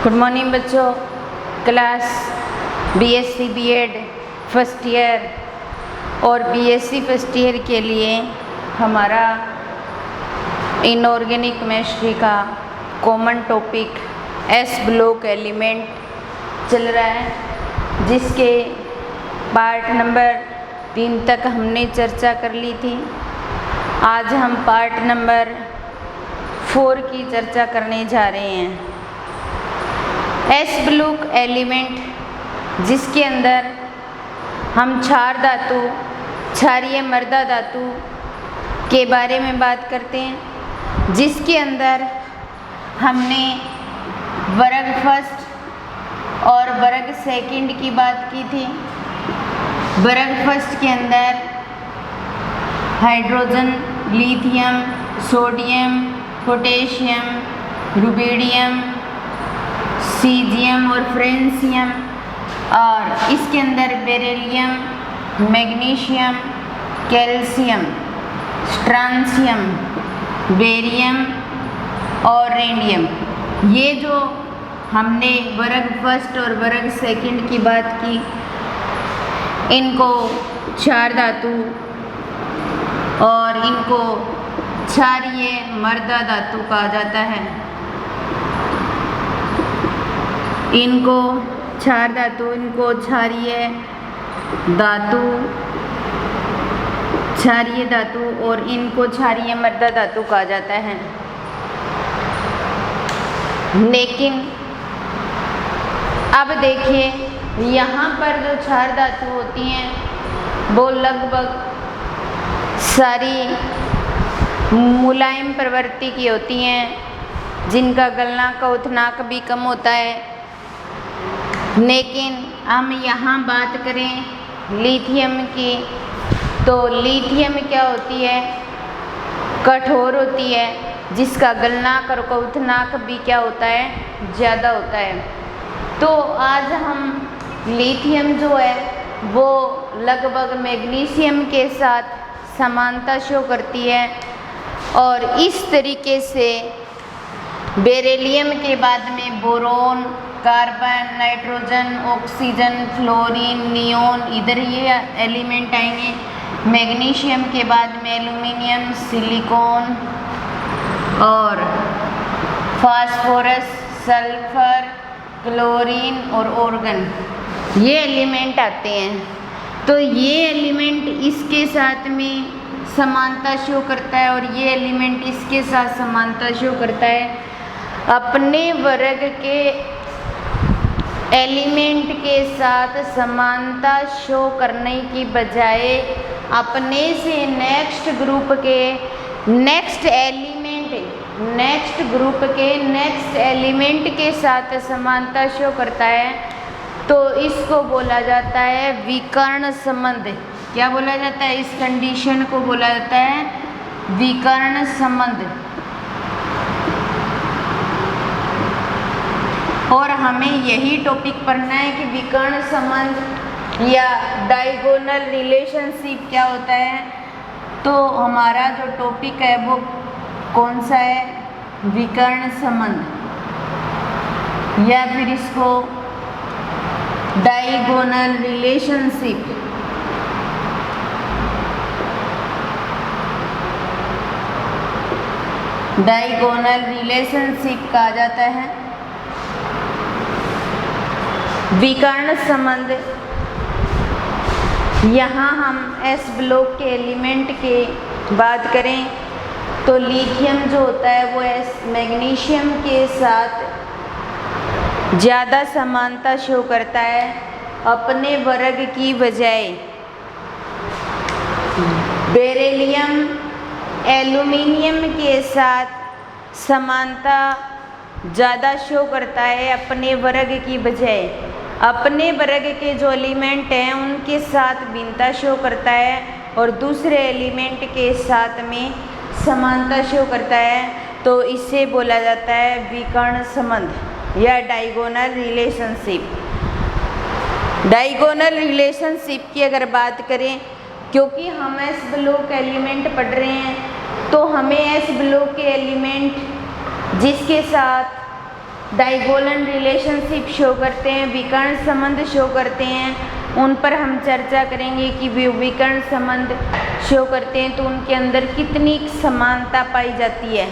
Good morning बच्चों। Class BSc BEd first year और BSc first year के लिए हमारा इनऑर्गेनिक केमिस्ट्री का common topic S block element चल रहा है, जिसके पार्ट नंबर 3 तक हमने चर्चा कर ली थी। आज हम पार्ट नंबर 4 की चर्चा करने जा रहे हैं। एस ब्लॉक एलिमेंट, जिसके अंदर हम क्षार धातु, क्षारीय मृदा धातु के बारे में बात करते हैं, जिसके अंदर हमने वर्ग फर्स्ट और वर्ग सेकंड की बात की थी। वर्ग फर्स्ट के अंदर hydrogen, lithium, sodium, potassium, rubidium, caesium और फ्रेंसियम, और इसके अंदर beryllium, magnesium, calcium, strontium, barium और रेडियम, ये जो हमने वर्ग फर्स्ट और वर्ग सेकंड की बात की, इनको क्षार धातु और इनको क्षारीय मृदा धातु कहा जाता है। इनको क्षार धातु, इनको क्षारीय धातु और इनको क्षारीय मृदा धातु कहा जाता है। लेकिन अब देखिए, यहाँ पर जो क्षार धातु होती हैं वो लगभग सारी मुलायम प्रवृत्ति की होती हैं, जिनका गलनांक का उथनांक भी कम होता है। लेकिन हम यहाँ बात करें लिथियम की, तो लिथियम क्या होती है? कठोर होती है, जिसका गलनांक और उथनांक भी क्या होता है? ज़्यादा होता है। तो आज हम लिथियम जो है वो लगभग मैग्नीशियम के साथ समानता शो करती है, और इस तरीके से बेरिलियम के बाद में boron, carbon, nitrogen, oxygen, fluorine, neon, इधर ये एलिमेंट आएंगे। मैग्नीशियम के बाद में एल्यूमिनियम, सिलिकॉन और फास्फोरस, सल्फर, क्लोरीन और ऑर्गन, ये एलिमेंट आते हैं। तो ये एलिमेंट इसके साथ में समानता शो करता है और ये एलिमेंट इसके साथ समानता शो करता है। अपने वर्ग के एलिमेंट के साथ समानता शो करने की बजाय अपने से नेक्स्ट ग्रुप के नेक्स्ट एलिमेंट के साथ समानता शो करता है, तो इसको बोला जाता है विकर्ण संबंध। क्या बोला जाता है? इस कंडीशन को बोला जाता है विकर्ण संबंध। और हमें यही टॉपिक पढ़ना है कि विकर्ण संबंध या डायगोनल रिलेशनशिप क्या होता है। तो हमारा जो टॉपिक है वो कौन सा है? विकर्ण संबंध, या फिर इसको डायगोनल रिलेशनशिप। डायगोनल रिलेशनशिप कहा जाता है। विकर्ण संबंध, यहाँ हम एस ब्लॉक के एलिमेंट के बात करें तो लिथियम जो होता है वो मैग्नीशियम के साथ ज़्यादा समानता शो करता है अपने वर्ग की बजाय। बेरिलियम एल्यूमिनियम के साथ समानता ज़्यादा शो करता है अपने वर्ग की बजाय। अपने वर्ग के जो एलिमेंट हैं उनके साथ भिन्नता शो करता है और दूसरे एलिमेंट के साथ में समानता शो करता है, तो इसे बोला जाता है विकर्ण संबंध या डायगोनल रिलेशनशिप। डायगोनल रिलेशनशिप की अगर बात करें, क्योंकि हम एस ब्लॉक एलिमेंट पढ़ रहे हैं तो हमें एस ब्लॉक के एलिमेंट जिसके साथ डाइगोनल रिलेशनशिप शो करते हैं, विकर्ण संबंध शो करते हैं, उन पर हम चर्चा करेंगे कि वे विकर्ण संबंध शो करते हैं तो उनके अंदर कितनी समानता पाई जाती है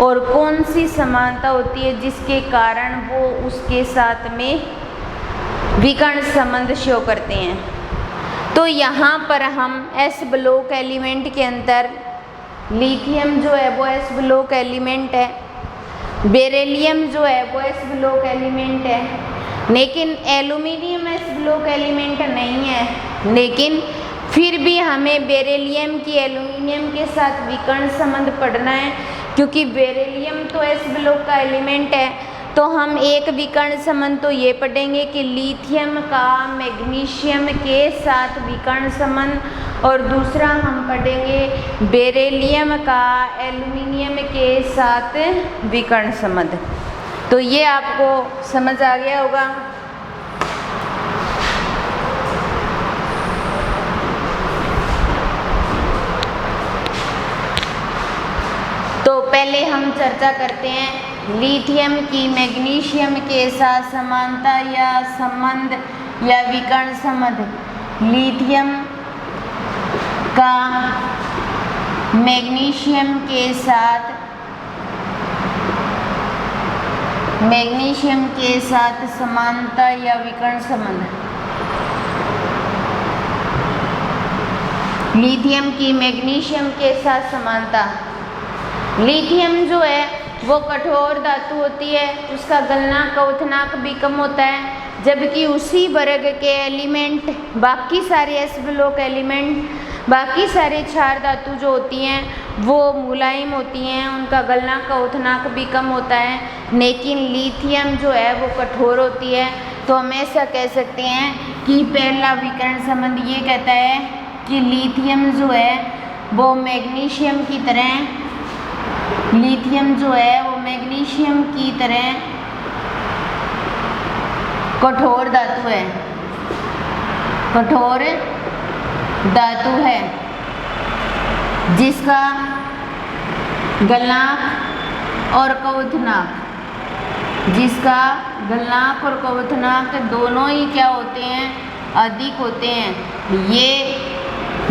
और कौन सी समानता होती है जिसके कारण वो उसके साथ में विकर्ण संबंध शो करते हैं। तो यहाँ पर हम एस ब्लॉक एलिमेंट के अंदर लिथियम जो है वो एस ब्लॉक एलिमेंट है, बेरिलियम जो है वो एस ब्लॉक एलिमेंट है, लेकिन एल्यूमिनियम एस ब्लॉक एलिमेंट नहीं है। लेकिन फिर भी हमें बेरिलियम की एल्यूमिनियम के साथ विकर्ण संबंध पढ़ना है, क्योंकि बेरिलियम तो एस ब्लॉक का एलिमेंट है। तो हम एक विकर्ण संबंध तो ये पढ़ेंगे कि लिथियम का मैग्नीशियम के साथ विकर्ण संबंध, और दूसरा हम पढ़ेंगे बेरिलियम का एल्यूमिनियम के साथ विकर्ण संबंध। तो ये आपको समझ आ गया होगा। तो पहले हम चर्चा करते हैं लिथियम की मैग्नीशियम के साथ समानता या संबंध या विकर्ण संबंध। लिथियम का मैग्नीशियम के साथ समानता या विकर्ण संबंध। लिथियम की मैग्नीशियम के साथ समानता। लिथियम जो है वो कठोर धातु होती है, उसका गलनांक क्वथनांक भी कम होता है, जबकि उसी वर्ग के एलिमेंट बाकी सारे एस ब्लॉक एलिमेंट, बाकी सारे क्षार धातु जो होती हैं वो मुलायम होती हैं, उनका गलनांक क्वथनांक भी कम होता है, लेकिन लिथियम जो है वो कठोर होती है। तो हम ऐसा कह सकते हैं कि पहला विकर्ण संबंध ये कहता है कि लिथियम जो है वो मैग्नीशियम की तरह, लिथियम जो है वो मैग्नीशियम की तरह कठोर धातु है, कठोर धातु है, जिसका गलनांक और क्वथनांक, जिसका गलनांक और क्वथनांक दोनों ही क्या होते हैं, अधिक होते हैं। ये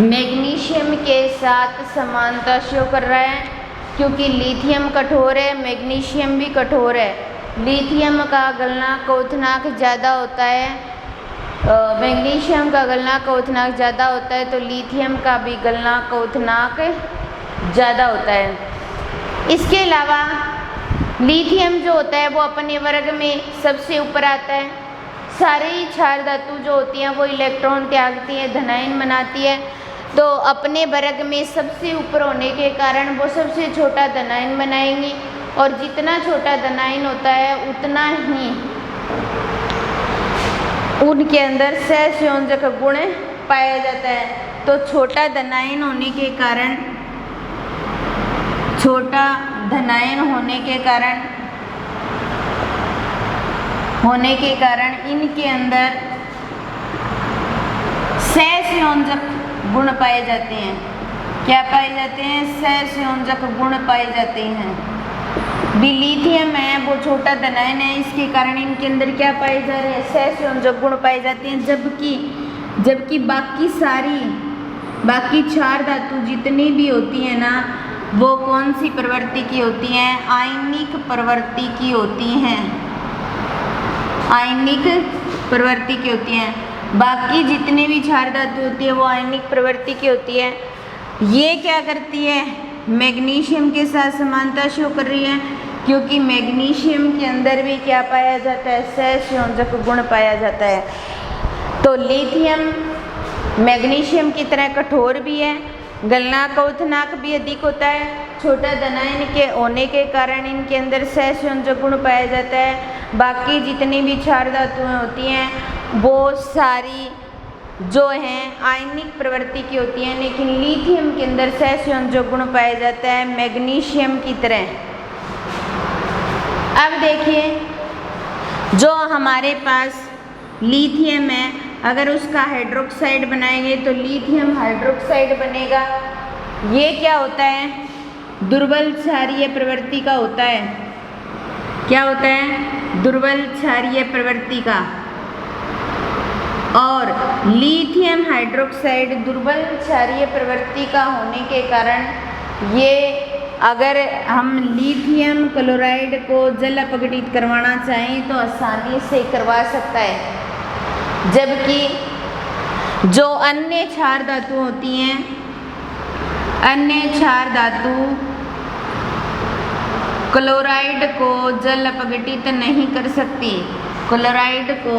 मैग्नीशियम के साथ समानता शो कर रहा है, क्योंकि लिथियम कठोर है, मैग्नीशियम भी कठोर है। लिथियम का गलनांक क्वथनांक ज़्यादा होता है, मैग्नीशियम का गलनांक क्वथनांक ज़्यादा होता है, तो लिथियम का भी गलनांक क्वथनांक ज़्यादा होता है। इसके अलावा लिथियम जो होता है वो अपने वर्ग में सबसे ऊपर आता है। सारे ही क्षार धातु जो होती हैं वो इलेक्ट्रॉन त्यागती है, धनायन बनाती है, तो अपने वर्ग में सबसे ऊपर होने के कारण वो सबसे छोटा धनायन बनाएंगी, और जितना छोटा धनायन होता है उतना ही उनके अंदर सहसंयोजक गुण पाया जाता है। तो छोटा धनायन होने के कारण, छोटा धनायन होने के कारण इनके अंदर सहसंयोजक गुण पाए जाते हैं। क्या पाए जाते हैं? सहसंयोजक गुण पाए जाते हैं। लिथियम है वो छोटा धनायन है, इसके कारण इनके अंदर क्या पाए जा रहे हैं? सहसंयोजक गुण पाए जाते हैं। जबकि बाकी क्षार धातु जितनी भी होती है ना, वो कौन सी प्रवृत्ति की होती हैं? आयनिक प्रवृत्ति की होती हैं, आयनिक प्रवृत्ति की होती हैं। बाकी जितने भी क्षार धातु होती है वो आयनिक प्रवृत्ति की होती है। ये क्या करती है? मैग्नीशियम के साथ समानता शो कर रही है, क्योंकि मैग्नीशियम के अंदर भी क्या पाया जाता है? सहसंयोजक गुण पाया जाता है। तो लिथियम मैग्नीशियम की तरह कठोर भी है, गलनांक क्वथनांक भी अधिक होता है, छोटा धनायन के होने के कारण इनके अंदर सहसंयोजक गुण पाया जाता है। बाकी जितनी भी क्षार धातुएं होती हैं वो सारी जो हैं आयनिक प्रवृत्ति की होती हैं, लेकिन लिथियम के अंदर सहसंयोजक गुण पाया जाता है मैग्नीशियम की तरह। अब देखिए, जो हमारे पास लिथियम है, अगर उसका हाइड्रोक्साइड बनाएंगे तो लिथियम हाइड्रोक्साइड बनेगा। ये क्या होता है? दुर्बल क्षारीय प्रवृत्ति का होता है। क्या होता है? दुर्बल क्षारीय प्रवृत्ति का। और लिथियम हाइड्रोक्साइड दुर्बल क्षारीय प्रवृत्ति का होने के कारण ये अगर हम लिथियम क्लोराइड को जल अपघटित करवाना चाहें तो आसानी से करवा सकता है, जबकि जो अन्य क्षार धातु होती हैं, अन्य क्षार धातु क्लोराइड को जल अपघटित नहीं कर सकती, क्लोराइड को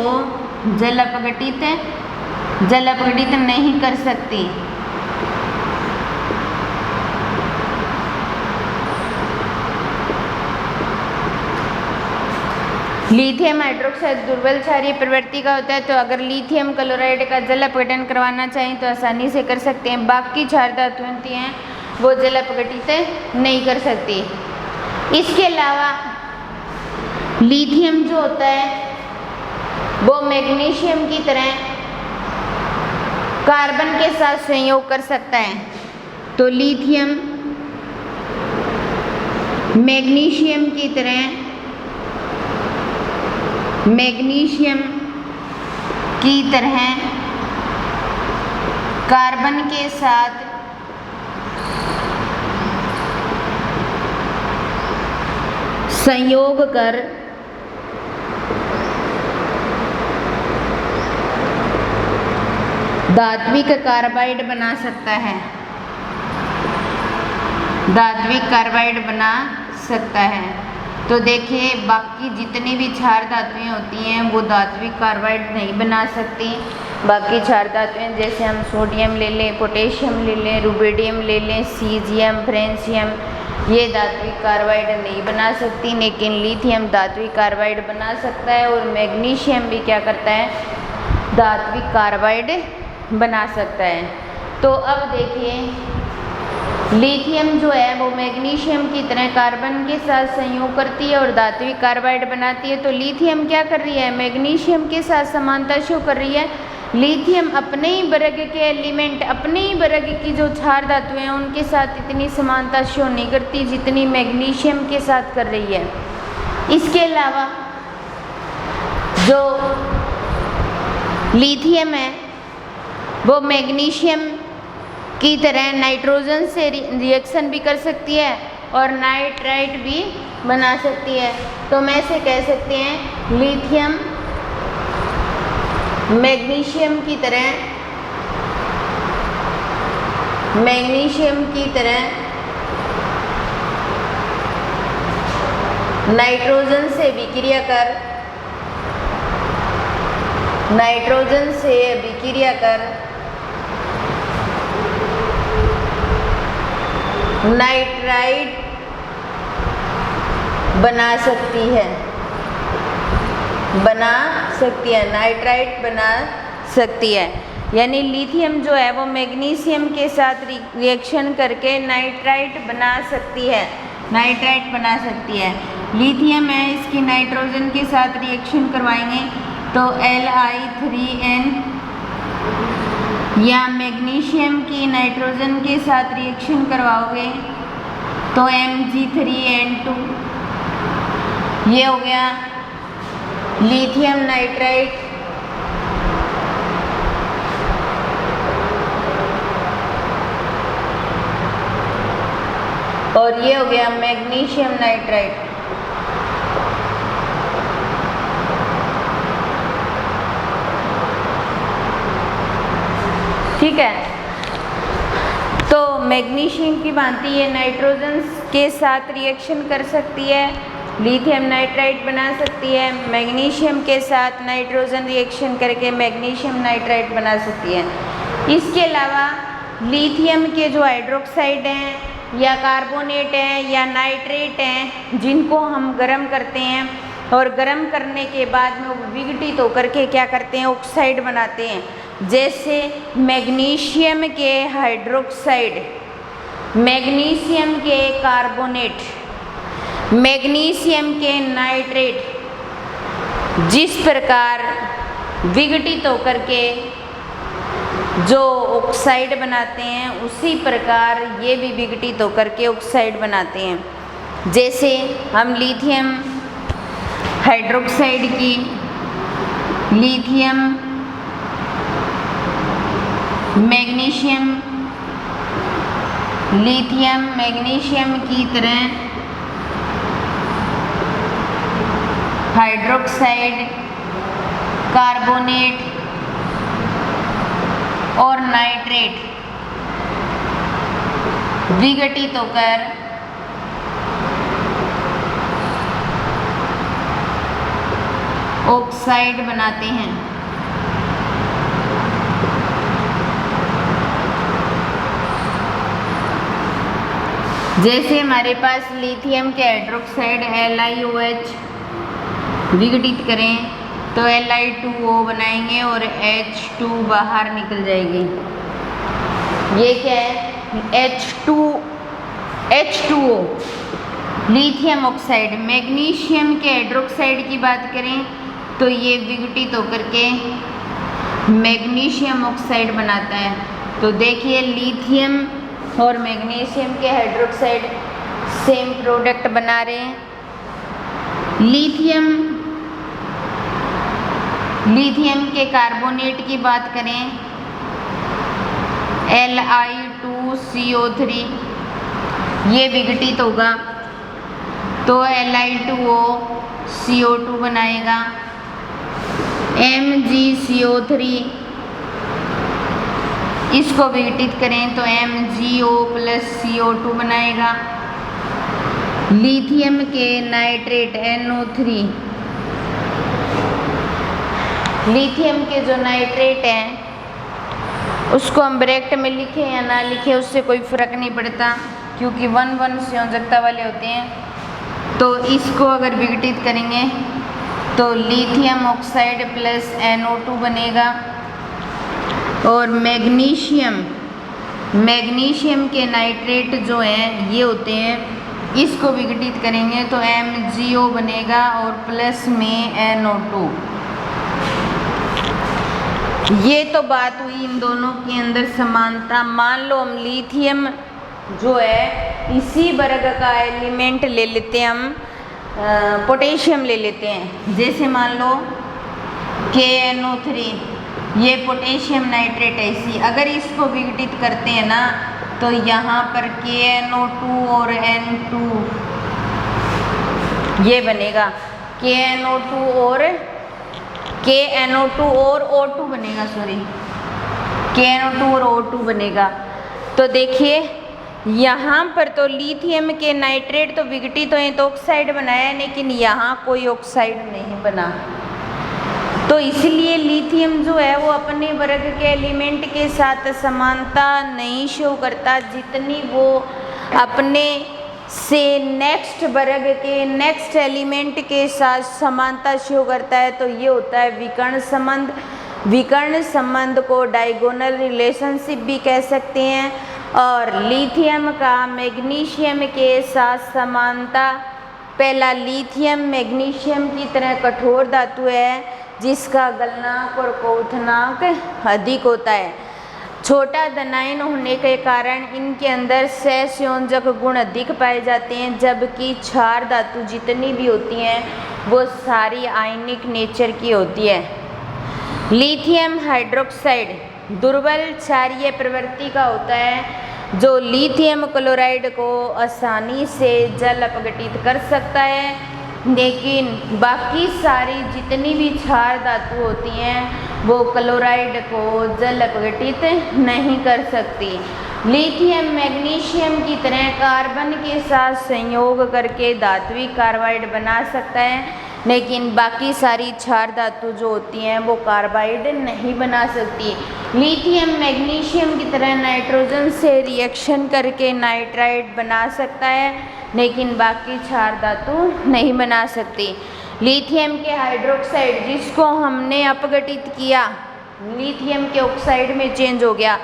जल अपघटित नहीं कर सकती। लिथियम हाइड्रोक्साइड दुर्बल क्षारीय प्रवृत्ति का होता है, तो अगर लिथियम क्लोराइड का जल अपघटन करवाना चाहें तो आसानी से कर सकते हैं। बाकी क्षार धातुएं होती हैं वो जल अपघटित नहीं कर सकती। इसके अलावा लिथियम जो होता है वो मैग्नीशियम की तरह कार्बन के साथ संयोग कर सकता है। तो लिथियम मैग्नीशियम की तरह कार्बन के साथ संयोग कर धात्विक कार्बाइड बना सकता है, धात्विक कार्बाइड बना सकता है। तो देखिए बाकी जितनी भी क्षार धातुएं होती हैं वो धात्विक कार्बाइड नहीं बना सकती। बाकी क्षार धातुएं जैसे हम सोडियम ले लें, पोटेशियम ले लें, रुबिडियम ले लें, सीजियम, फ्रेंशियम, ये धात्विक कार्बाइड नहीं बना सकती, लेकिन लिथियम धात्विक कार्बाइड बना सकता है। और मैग्नीशियम भी क्या करता है? धात्विक कार्बाइड बना सकता है। तो अब देखिए लिथियम जो है वो मैग्नीशियम की तरह कार्बन के साथ संयोग करती है और धात्विक कार्बाइड बनाती है। तो लिथियम क्या कर रही है? मैग्नीशियम के साथ समानता शो कर रही है। लिथियम अपने ही वर्ग के एलिमेंट, अपने ही वर्ग की जो क्षार धातुएं हैं उनके साथ इतनी समानता शो नहीं करती जितनी मैग्नीशियम के साथ कर रही है। इसके अलावा जो लिथियम है वो मैग्नीशियम की तरह नाइट्रोजन से रिएक्शन भी कर सकती है और नाइट्राइट भी बना सकती है। तो मैं से कह सकते हैं लिथियम मैग्नीशियम की तरह नाइट्रोजन से विक्रिया कर नाइट्राइट बना सकती है, नाइट्राइट बना सकती है। यानी लिथियम जो है वो मैग्नीशियम के साथ रिएक्शन करके नाइट्राइट बना सकती है, लिथियम है इसकी नाइट्रोजन के साथ रिएक्शन करवाएंगे तो Li3n, या मैग्नीशियम की नाइट्रोजन के साथ रिएक्शन करवाओगे तो Mg3n2, ये हो गया लिथियम नाइट्राइट। और ये हो गया मैग्नीशियम नाइट्राइट। ठीक है, तो मैग्नीशियम की भांति ये नाइट्रोजन के साथ रिएक्शन कर सकती है, लिथियम नाइट्राइट बना सकती है, मैग्नीशियम के साथ नाइट्रोजन रिएक्शन करके मैग्नीशियम नाइट्राइट बना सकती है। इसके अलावा लिथियम के जो हाइड्रोक्साइड हैं या कार्बोनेट हैं या नाइट्रेट हैं जिनको हम गर्म करते हैं और गर्म करने के बाद में वो विघटित होकर के क्या करते हैं? ऑक्साइड बनाते हैं। जैसे मैग्नीशियम के हाइड्रोक्साइड, मैग्नीशियम के कार्बोनेट, मैग्नीशियम के नाइट्रेट जिस प्रकार विघटित होकर के जो ऑक्साइड बनाते हैं उसी प्रकार ये भी विघटित होकर के ऑक्साइड बनाते हैं। जैसे हम लिथियम हाइड्रोक्साइड की लिथियम मैग्नीशियम की तरह हाइड्रोक्साइड, कार्बोनेट और नाइट्रेट विघटित होकर ऑक्साइड बनाते हैं। जैसे हमारे पास लिथियम के हाइड्रोक्साइड LiOH विघटित करें तो Li2O बनाएंगे और H2 बाहर निकल जाएगी। ये क्या है? H2O lithium oxide. मैग्नीशियम के हाइड्रोक्साइड की बात करें तो ये विघटित होकर के मैग्नीशियम ऑक्साइड बनाता है। तो देखिए लिथियम और मैग्नीशियम के हाइड्रोक्साइड सेम प्रोडक्ट बना रहे हैं। लिथियम के कार्बोनेट की बात करें Li2CO3 ये विघटित होगा तो Li2O CO2 बनाएगा। MgCO3 इसको विघटित करें तो MgO + CO2 बनाएगा। लिथियम के नाइट्रेट NO3 लिथियम के जो नाइट्रेट हैं उसको हम ब्रैकेट में लिखें या ना लिखें उससे कोई फ़र्क नहीं पड़ता, क्योंकि 1-1 संयोजकता वाले होते हैं। तो इसको अगर विघटित करेंगे तो लिथियम ऑक्साइड + NO2 बनेगा। और मैग्नीशियम के नाइट्रेट जो हैं ये होते हैं, इसको विघटित करेंगे तो MgO बनेगा और प्लस में NO2। ये तो बात हुई इन दोनों के अंदर समानता। मान लो हम लिथियम जो है इसी वर्ग का एलिमेंट ले लेते हैं, हम पोटेशियम ले लेते हैं। जैसे मान लो KNO3 ये पोटेशियम नाइट्रेट है इसी, अगर इसको विघटित करते हैं ना तो यहाँ पर KNO2 और N2 ये बनेगा। KNO2 और O2 बनेगा, KNO2 और O2 बनेगा। तो देखिए यहाँ पर तो लिथियम के नाइट्रेट तो विघटित हुए तो ऑक्साइड बनाया, लेकिन यहाँ कोई ऑक्साइड नहीं बना। तो इसलिए लिथियम जो है वो अपने वर्ग के एलिमेंट के साथ समानता नहीं शो करता, जितनी वो अपने से नेक्स्ट वर्ग के नेक्स्ट एलिमेंट के साथ समानता शो करता है। तो ये होता है विकर्ण संबंध। विकर्ण संबंध को डायगोनल रिलेशनशिप भी कह सकते हैं। और लिथियम का मैग्नीशियम के साथ समानता, पहला लिथियम मैग्नीशियम की तरह कठोर धातु है जिसका गलनांक और क्वथनांक अधिक होता है। छोटा धनायन होने के कारण इनके अंदर सहसंयोजक गुण अधिक पाए जाते हैं, जबकि क्षार धातु जितनी भी होती हैं वो सारी आयनिक नेचर की होती है। लिथियम हाइड्रोक्साइड दुर्बल क्षारीय प्रवृत्ति का होता है, जो लिथियम क्लोराइड को आसानी से जल अपघटित कर सकता है, लेकिन बाकी सारी जितनी भी क्षार धातु होती हैं वो क्लोराइड को जल अपघटित नहीं कर सकती। लिथियम मैग्नीशियम की तरह कार्बन के साथ संयोग करके धात्विक कार्बाइड बना सकता है, लेकिन बाकी सारी क्षार धातु जो होती हैं वो कार्बाइड नहीं बना सकती। लिथियम मैग्नीशियम की तरह नाइट्रोजन से रिएक्शन करके नाइट्राइड बना सकता है, लेकिन बाकी क्षार धातु नहीं बना सकती। लिथियम के हाइड्रोक्साइड जिसको हमने अपघटित किया लिथियम के ऑक्साइड में चेंज हो गया,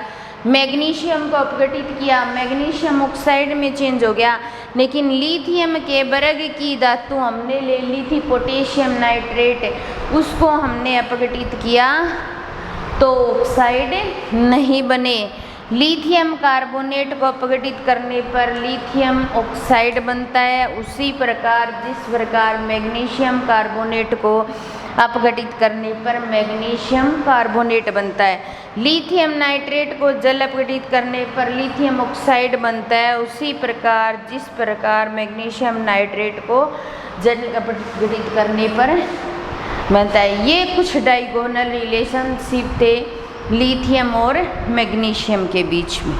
मैग्नीशियम को अपघटित किया मैग्नीशियम ऑक्साइड में चेंज हो गया, लेकिन लिथियम के वर्ग की धातु हमने ले ली थी पोटेशियम नाइट्रेट, उसको हमने अपघटित किया तो ऑक्साइड नहीं बने। लिथियम कार्बोनेट को अपघटित करने पर लिथियम ऑक्साइड बनता है। उसी प्रकार जिस प्रकार मैग्नीशियम कार्बोनेट को अपघटित करने पर मैग्नीशियम कार्बोनेट बनता है। लिथियम नाइट्रेट को जल अपघटित करने पर लिथियम ऑक्साइड बनता है। उसी प्रकार जिस प्रकार मैग्नीशियम नाइट्रेट को जल अपघटित करने पर बनता है। ये कुछ डायगोनल रिलेशनशिप थे लिथियम और मैग्नीशियम के बीच में।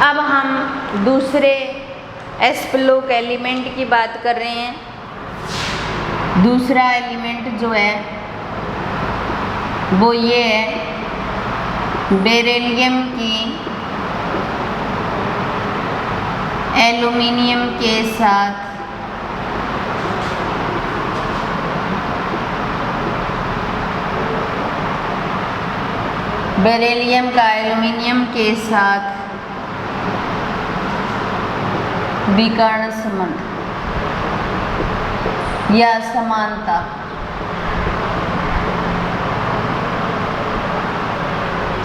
अब हम दूसरे एस ब्लॉक एलिमेंट की बात कर रहे हैं। दूसरा एलिमेंट जो है वो ये है बेरिलियम की एल्युमिनियम के साथ बेरिलियम का एल्युमिनियम के साथ विकर्ण संबंध या समानता।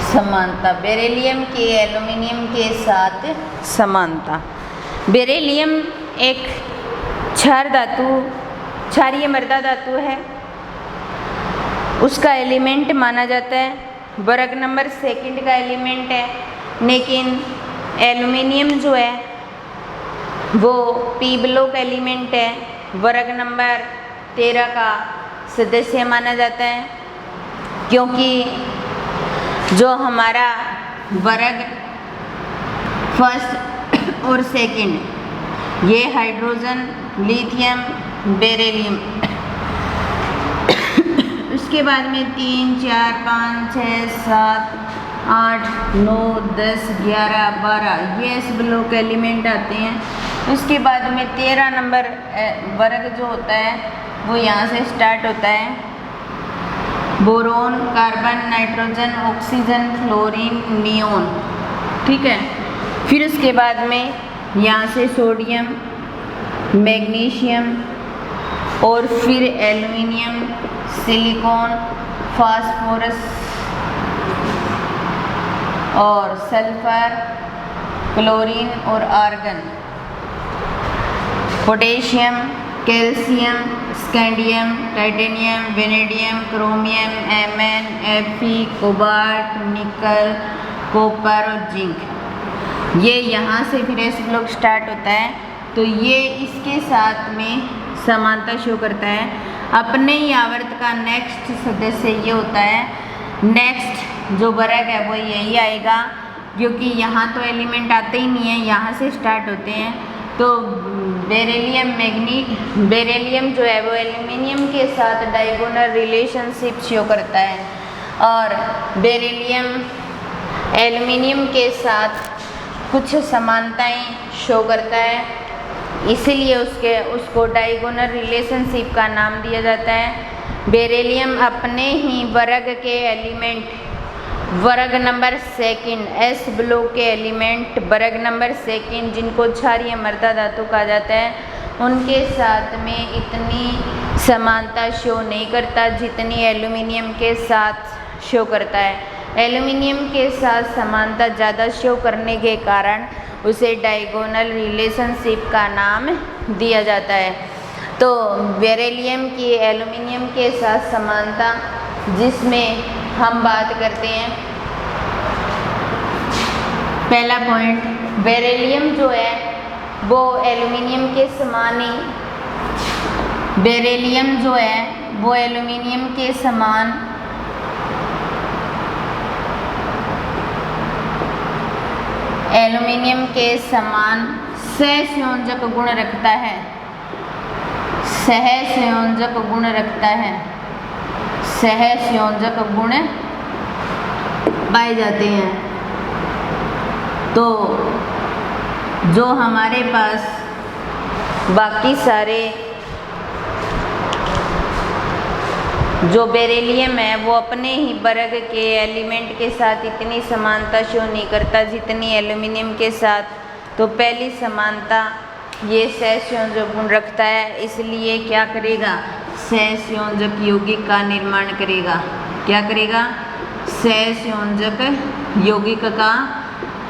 समानता बेरिलियम के एल्युमिनियम के साथ समानता। बेरिलियम एक क्षारीय मृदा धातु है। उसका एलिमेंट माना जाता है, वर्ग नंबर 2 का एलिमेंट है। लेकिन एल्युमिनियम जो है वो पी ब्लॉक एलिमेंट है, वर्ग नंबर 13 का सदस्य माना जाता है। क्योंकि जो हमारा वर्ग 1 और 2 ये हाइड्रोजन, लिथियम, बेरिलियम, उसके बाद में 3, 4, 5, 6, 7, 8, 9, 10, 11, 12 ये एस ब्लॉक एलिमेंट आते हैं। उसके बाद में 13 नंबर वर्ग जो होता है वो यहाँ से स्टार्ट होता है। Boron, carbon, nitrogen, oxygen, fluorine, neon, ठीक है। फिर उसके बाद में यहाँ से सोडियम, मैग्नीशियम और फिर एल्युमिनियम, सिलिकॉन, फास्फोरस और सल्फर, क्लोरीन और argon, potassium, calcium, scandium, titanium, vanadium, chromium, MN, FE, cobalt, nickel, copper और जिंक। ये यहाँ से फिर एस ब्लॉक स्टार्ट होता है। तो ये इसके साथ में समानता शो करता है। अपने ही आवर्त का नेक्स्ट सदस्य ये होता है। नेक्स्ट जो वर्ग है वो यही आएगा, क्योंकि यहाँ तो एलिमेंट आते ही नहीं है, यहाँ से स्टार्ट होते हैं। तो बेरिलियम जो है वो एल्युमिनियम के साथ डायगोनल रिलेशनशिप शो करता है और बेरिलियम एल्युमिनियम के साथ कुछ समानताएं शो करता है। इसीलिए उसको डायगोनल रिलेशनशिप का नाम दिया जाता है। बेरिलियम अपने ही वर्ग के एलिमेंट, वर्ग नंबर 2 एस ब्लॉक के एलिमेंट वर्ग नंबर 2 जिनको क्षारीय मृदा धातु कहा जाता है, उनके साथ में इतनी समानता शो नहीं करता जितनी एल्युमिनियम के साथ शो करता है। एल्युमिनियम के साथ समानता ज़्यादा शो करने के कारण उसे डायगोनल रिलेशनशिप का नाम दिया जाता है। तो बेरिलियम की एल्युमिनियम के साथ समानता जिसमें हम बात करते हैं, पहला पॉइंट, बेरिलियम जो है वो एल्युमिनियम के समान ही, बेरिलियम जो है वो एल्युमिनियम के समान सहसंयोजक गुण रखता है। सहसंयोजक गुण रखता है। सहसंयोजक गुण पाए जाते हैं। तो जो हमारे पास बाकी सारे जो बेरिलियम है वो अपने ही वर्ग के एलिमेंट के साथ इतनी समानता शो नहीं करता जितनी एल्युमिनियम के साथ। तो पहली समानता ये सहसंयोजक गुण रखता है, इसलिए क्या करेगा, सहसंयोजक यौगिक का निर्माण करेगा। क्या करेगा, सहसंयोजक यौगिक का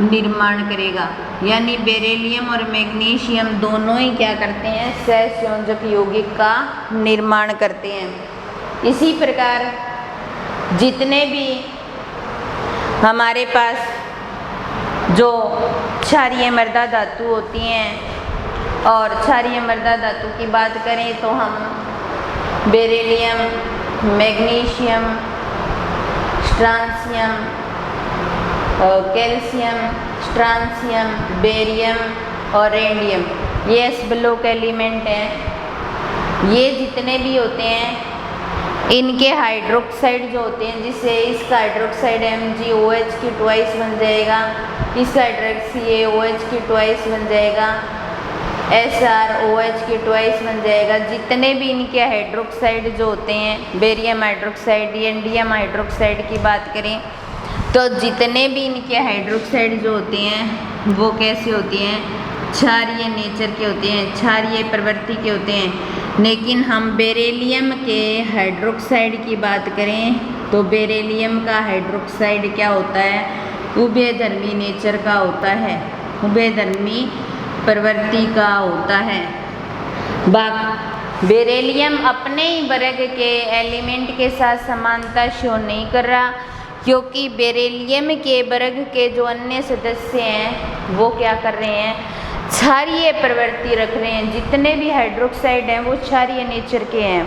निर्माण करेगा। यानी बेरिलियम और मैग्नीशियम दोनों ही क्या करते हैं, सहसंयोजक यौगिक का निर्माण करते हैं। इसी प्रकार जितने भी हमारे पास जो क्षारीय मृदा धातु होती हैं, और क्षारीय मृदा धातु की बात करें तो हम beryllium, magnesium, strontium, calcium, strontium, barium और रेडियम, ये एस ब्लॉक एलिमेंट हैं। ये जितने भी होते हैं इनके हाइड्रोक्साइड जो होते हैं, जिससे इसका हाइड्रोक्साइड MgOH की ट्वाइस बन जाएगा, इसका हाइड्रोक्सी की ट्वाइस बन जाएगा, SrOH की ट्वाइस बन जाएगा। जितने भी इनके हाइड्रोक्साइड जो होते हैं, बेरियम हाइड्रोक्साइड, एंडियम हाइड्रोक्साइड की बात करें तो जितने भी इनके हाइड्रोक्साइड जो होते हैं वो कैसे होते हैं, क्षारीय नेचर के होते हैं, क्षारीय प्रवृत्ति के होते हैं। लेकिन हम बेरिलियम के हाइड्रोक्साइड की बात करें तो बेरिलियम का हाइड्रोक्साइड क्या होता है, उभयधर्मी नेचर का होता है, उभयधर्मी प्रवृत्ति का होता है। बेरिलियम अपने ही वर्ग के एलिमेंट के साथ समानता शो नहीं कर रहा, क्योंकि बेरिलियम के वर्ग के जो अन्य सदस्य हैं वो क्या कर रहे हैं, क्षारीय प्रवृत्ति रख रहे हैं। जितने भी हाइड्रोक्साइड हैं वो क्षारीय नेचर के हैं,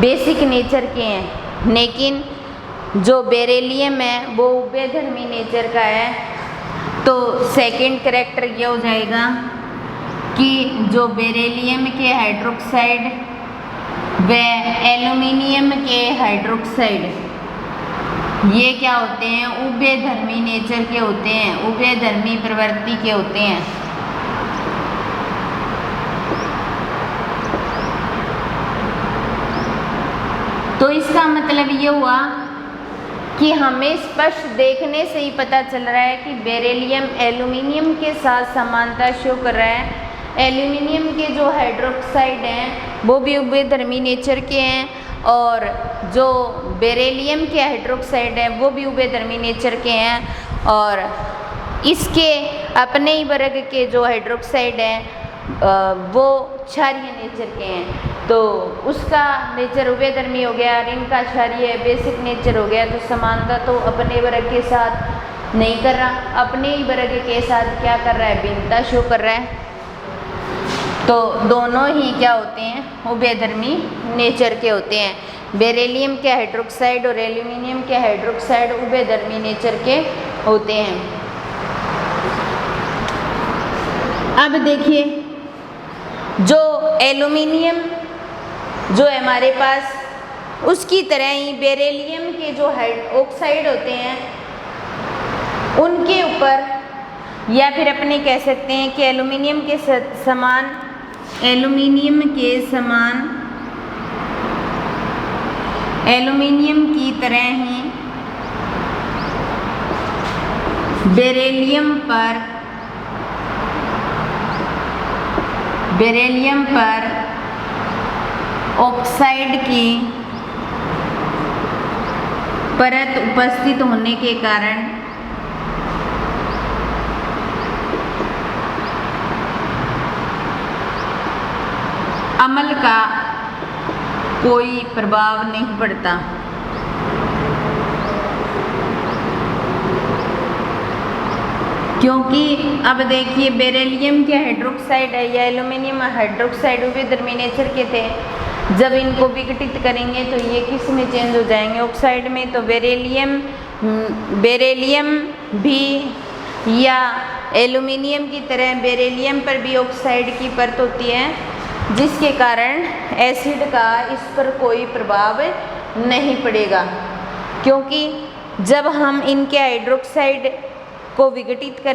बेसिक नेचर के हैं। लेकिन जो बेरिलियम है वो उभयधर्मी नेचर का है। तो सेकंड कैरेक्टर ये हो जाएगा कि जो बेरिलियम के हाइड्रोक्साइड व एल्युमिनियम के हाइड्रोक्साइड ये क्या होते हैं, उभयधर्मी नेचर के होते हैं, उभयधर्मी प्रवृत्ति के होते हैं। तो इसका मतलब ये हुआ कि हमें स्पष्ट देखने से ही पता चल रहा है कि बेरिलियम एल्युमिनियम के साथ समानता शो कर रहा है। एल्युमिनियम के जो हाइड्रोक्साइड हैं वो भी उभयधर्मी नेचर के हैं, और जो बेरिलियम के हाइड्रोक्साइड हैं वो भी उभयधर्मी नेचर के हैं। और इसके अपने ही वर्ग के जो हाइड्रोक्साइड हैं वो क्षारीय नेचर के हैं। तो उसका नेचर उभयधर्मी हो गया और इनका क्षारीय बेसिक नेचर हो गया। तो समानता तो अपने वर्ग के साथ नहीं कर रहा, अपने ही वर्ग के साथ क्या कर रहा है, भिन्नता शो कर रहा है। तो दोनों ही क्या होते हैं, उभयधर्मी नेचर के होते हैं। बेरिलियम के हाइड्रोक्साइड और एल्युमिनियम के हाइड्रोक्साइड उभयधर्मी नेचर के होते हैं। अब देखिए, जो एल्युमिनियम जो है हमारे पास, उसकी तरह ही बेरिलियम के जो ऑक्साइड होते हैं उनके ऊपर, या फिर अपने कह सकते हैं कि एल्युमिनियम के समान, एल्युमिनियम के समान, एल्युमिनियम की तरह ही बेरिलियम पर ऑक्साइड की परत उपस्थित होने के कारण अम्ल का कोई प्रभाव नहीं पड़ता। क्योंकि अब देखिए, बेरिलियम के हाइड्रोक्साइड या एल्युमिनियम हाइड्रोक्साइड उभयधर्मी नेचर के थे। जब इनको विघटित करेंगे तो ये किस में चेंज हो जाएंगे, ऑक्साइड में। तो बेरिलियम भी या एल्युमिनियम की तरह बेरिलियम पर भी ऑक्साइड की परत होती है, जिसके कारण एसिड का इस पर कोई प्रभाव नहीं पड़ेगा, क्योंकि जब हम इनके हाइड्रोक्साइड को विघटित करें